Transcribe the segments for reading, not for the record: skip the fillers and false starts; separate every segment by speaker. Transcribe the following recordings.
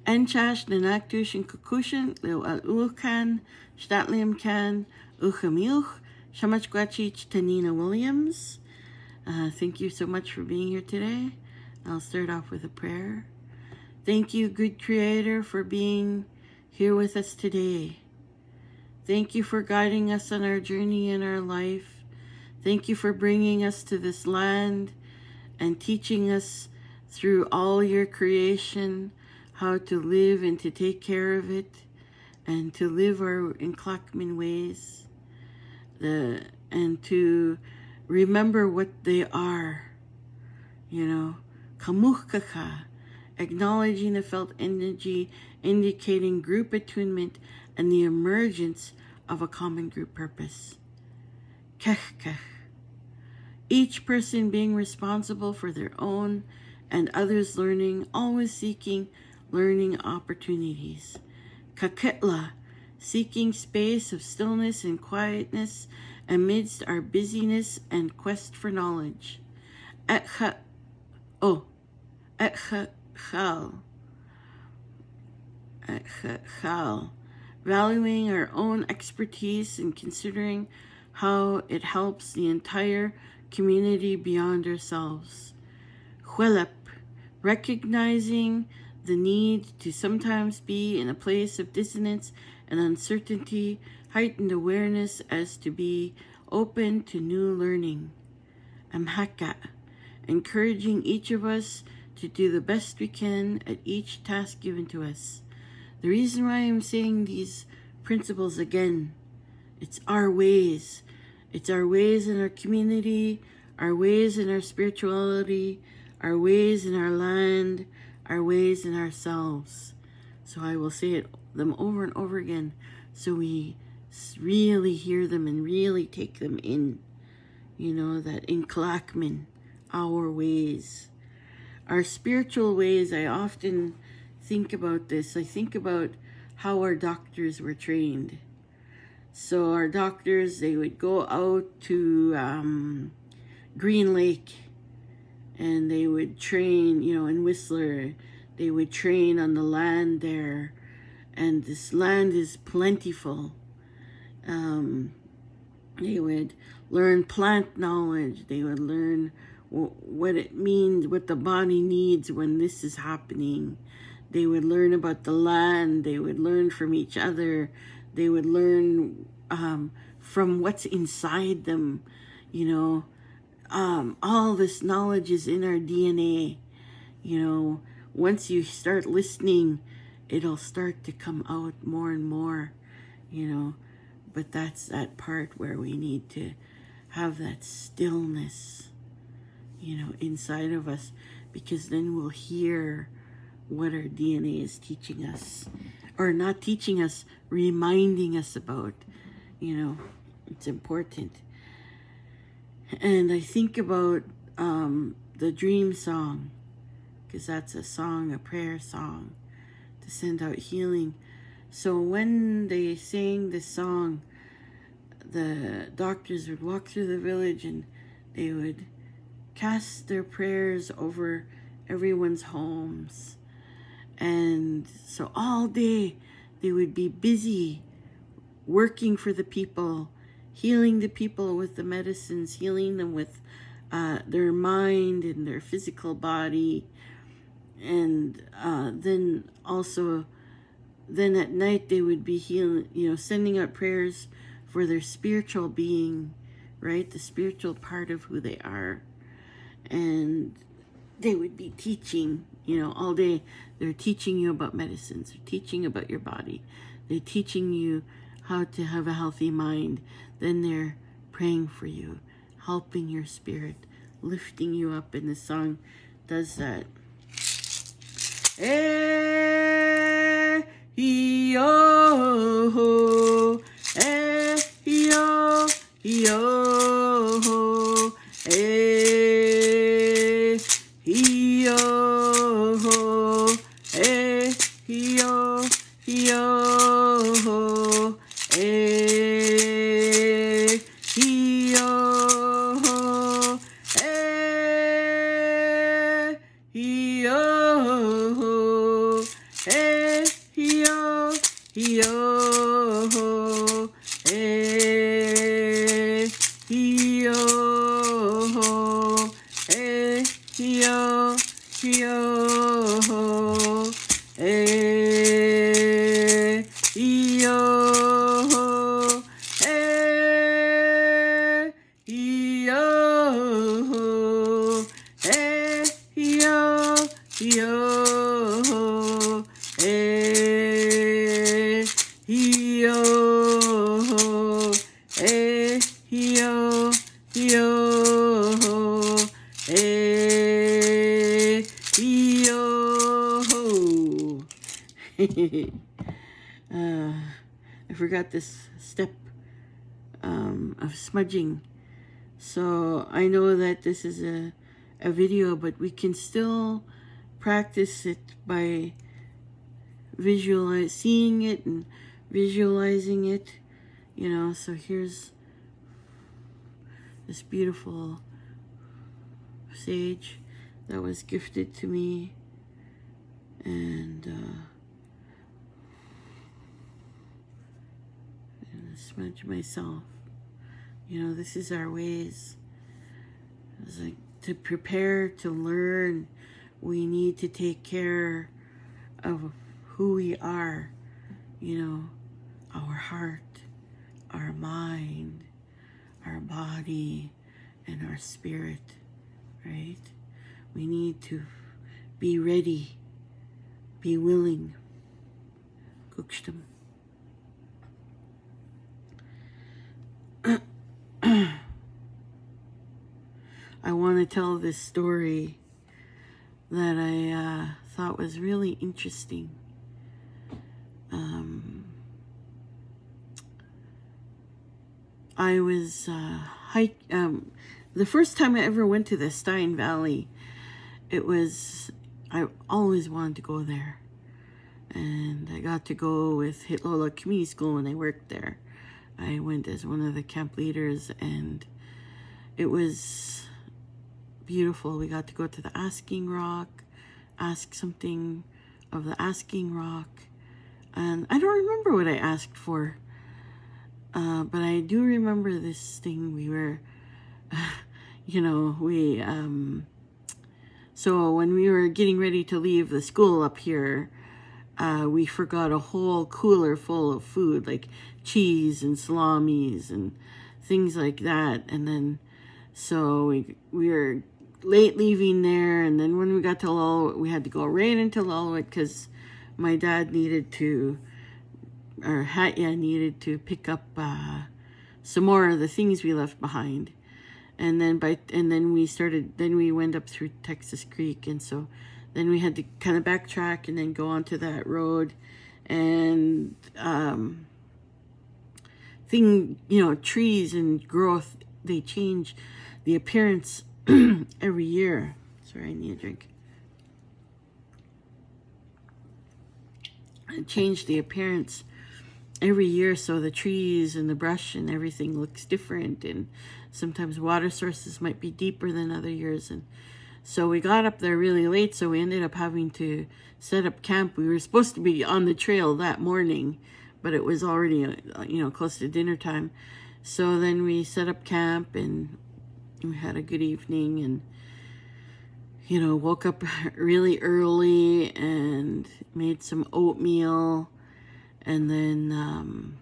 Speaker 1: Enchash Nanaktush and Kukushin, Lil Al Ulkan, Statliam Kan, Uchamilch, Shamachquachich Tanina Williams. Thank you so much for being here today. I'll start off with a prayer. Thank you, good Creator, for being here with us today. Thank you for guiding us on our journey in our life. Thank you for bringing us to this land and teaching us through all your creation how to live and to take care of it and to live our Inklakmin ways and to remember what they are. Kamuhkaka, acknowledging the felt energy, indicating group attunement and the emergence of a common group purpose. Kechkech, each person being responsible for their own and others' learning, always seeking learning opportunities. Kaketla, seeking space of stillness and quietness amidst our busyness and quest for knowledge. Etchal, valuing our own expertise and considering how it helps the entire community beyond ourselves. Huelep, recognizing the need to sometimes be in a place of dissonance and uncertainty, heightened awareness as to be open to new learning. Amhaka, encouraging each of us to do the best we can at each task given to us. The reason why I'm saying these principles again, it's our ways. It's our ways in our community, our ways in our spirituality, our ways in our land, our ways in ourselves. So I will say them over and over again so we really hear them and really take them in. That Inklakmin, our ways. Our spiritual ways, I often think about this. I think about how our doctors were trained. So our doctors, they would go out to Green Lake and they would train, in Whistler. They would train on the land there. And this land is plentiful. They would learn plant knowledge. They would learn what it means, what the body needs when this is happening. They would learn about the land. They would learn from each other. They would learn from what's inside them. All this knowledge is in our DNA. Once you start listening, it'll start to come out more and more, But that's that part where we need to have that stillness, inside of us, because then we'll hear what our DNA is teaching us, or not teaching us, reminding us about. It's important. And I think about the dream song, because that's a song, a prayer song, to send out healing. So when they sang this song, the doctors would walk through the village and they would cast their prayers over everyone's homes. And so all day they would be busy working for the people, healing the people with the medicines, healing them with their mind and their physical body. And then at night they would be healing, sending out prayers for their spiritual being, right? The spiritual part of who they are. And they would be teaching, all day. They're teaching you about medicines. They're teaching about your body. They're teaching you how to have a healthy mind. Then they're praying for you, helping your spirit, lifting you up. And the song does that. Yo, yo, yo, yo, yo, yo, yo, hey. Yo, eh, yo, eh, yo, eh, yo, eh, yo, yo. I forgot this step of smudging. So I know that this is a video, but we can still practice it by seeing it and visualizing it, you know. So here's this beautiful sage that was gifted to me, and smudge myself. You know, this is our ways. It's like to prepare to learn, we need to take care of who we are, you know, our heart, our mind, our body, and our spirit, right? We need to be ready, be willing. Kukstam. I want to tell this story that I thought was really interesting. I was the first time I ever went to the Stein Valley, I always wanted to go there. And I got to go with Hitlola Community School when I worked there. I went as one of the camp leaders, and it was beautiful. We got to go to the Asking Rock, ask something of the Asking Rock. And I don't remember what I asked for. But I do remember this thing we were, you know, so when we were getting ready to leave the school up here, we forgot a whole cooler full of food, like cheese and salamis and things like that. And then, so we were late leaving there. And then when we got to Lulwood, we had to go right into Lulwood because my dad needed to, or Hatya needed to pick up some more of the things we left behind. And then we went up through Texas Creek, and so then we had to kind of backtrack and then go onto that road. And trees and growth, they change the appearance every year. Sorry, I need a drink. It changed the appearance every year, so the trees and the brush and everything looks different, and sometimes water sources might be deeper than other years. And so we got up there really late, so we ended up having to set up camp. We were supposed to be on the trail that morning, but it was already close to dinner time. So then we set up camp, and we had a good evening, and woke up really early and made some oatmeal, and then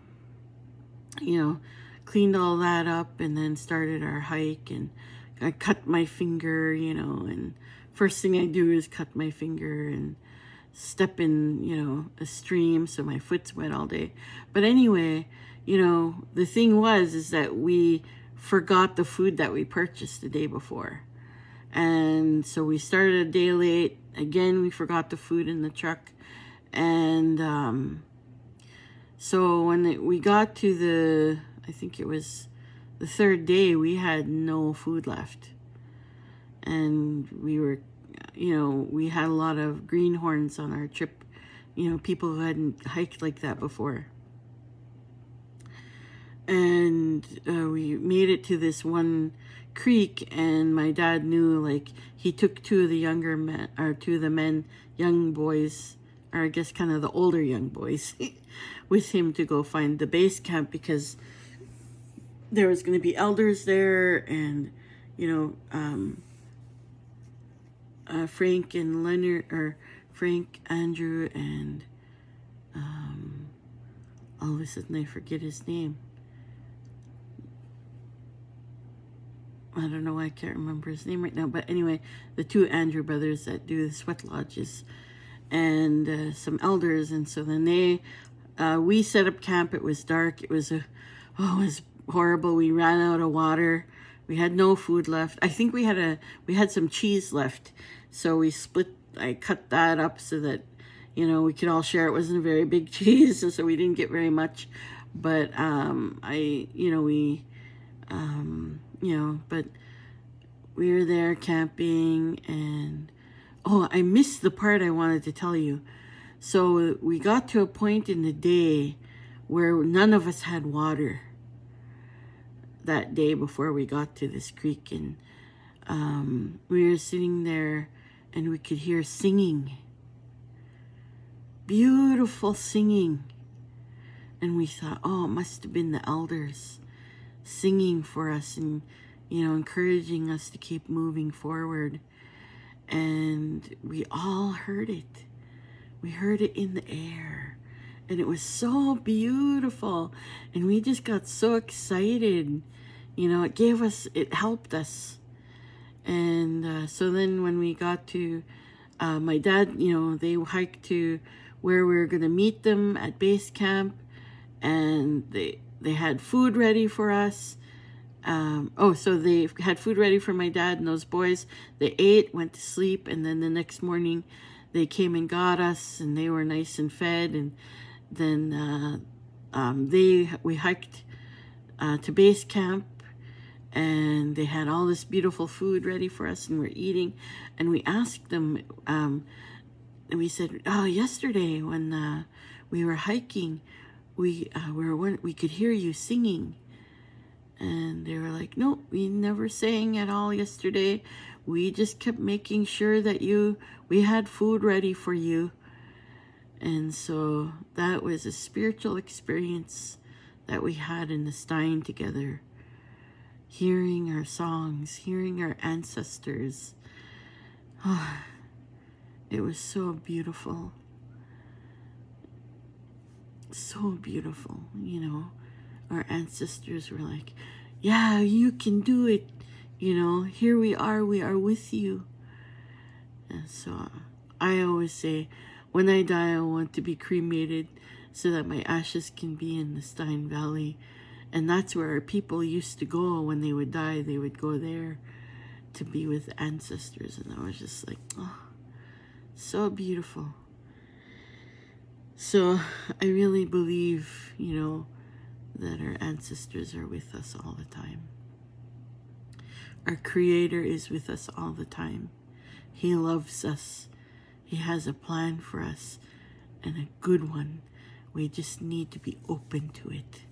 Speaker 1: cleaned all that up, and then started our hike. And I cut my finger, and first thing I do is cut my finger and step in, a stream, so my foot's wet all day. But anyway, the thing is that we forgot the food that we purchased the day before. And so we started a day late. Again, we forgot the food in the truck. And so when we got to I think it was the third day, we had no food left. And we were, we had a lot of greenhorns on our trip, people who hadn't hiked like that before. And we made it to this one creek, and my dad knew, he took two of the young boys, or I guess kind of the older young boys, with him to go find the base camp, because there was going to be elders there, and, Frank and Leonard, or Frank, Andrew, and all of a sudden I forget his name. I don't know why I can't remember his name right now, but anyway, the two Andrew brothers that do the sweat lodges, and some elders, and so then we set up camp. It was dark. It was horrible. We ran out of water. We had no food left. I think we had some cheese left, so I cut that up so that we could all share. It wasn't a very big cheese, so we didn't get very much, but but we were there camping, and I missed the part I wanted to tell you. So we got to a point in the day where none of us had water that day before we got to this creek, and we were sitting there and we could hear singing, beautiful singing, and we thought, it must have been the elders singing for us and encouraging us to keep moving forward. And we all heard it. We heard it in the air, and it was so beautiful, and we just got so excited. It helped us. And so then when we got to my dad, they hiked to where we were going to meet them at base camp, and they had food ready for us. So they had food ready for my dad and those boys. They ate, went to sleep, and then the next morning they came and got us, and they were nice and fed. And then we hiked to base camp, and they had all this beautiful food ready for us, and we're eating. And we asked them, and we said, yesterday when we were hiking, we could hear you singing. And they were like, no, we never sang at all yesterday. We just kept making sure that we had food ready for you. And so that was a spiritual experience that we had in the Stein together, hearing our songs, hearing our ancestors. It was so beautiful. So beautiful, Our ancestors were like, yeah, you can do it. Here we are with you. And so I always say, when I die, I want to be cremated so that my ashes can be in the Stein Valley. And that's where our people used to go when they would die. They would go there to be with ancestors. And I was just like, so beautiful. So I really believe, that our ancestors are with us all the time. Our Creator is with us all the time. He loves us. He has a plan for us, and a good one. We just need to be open to it.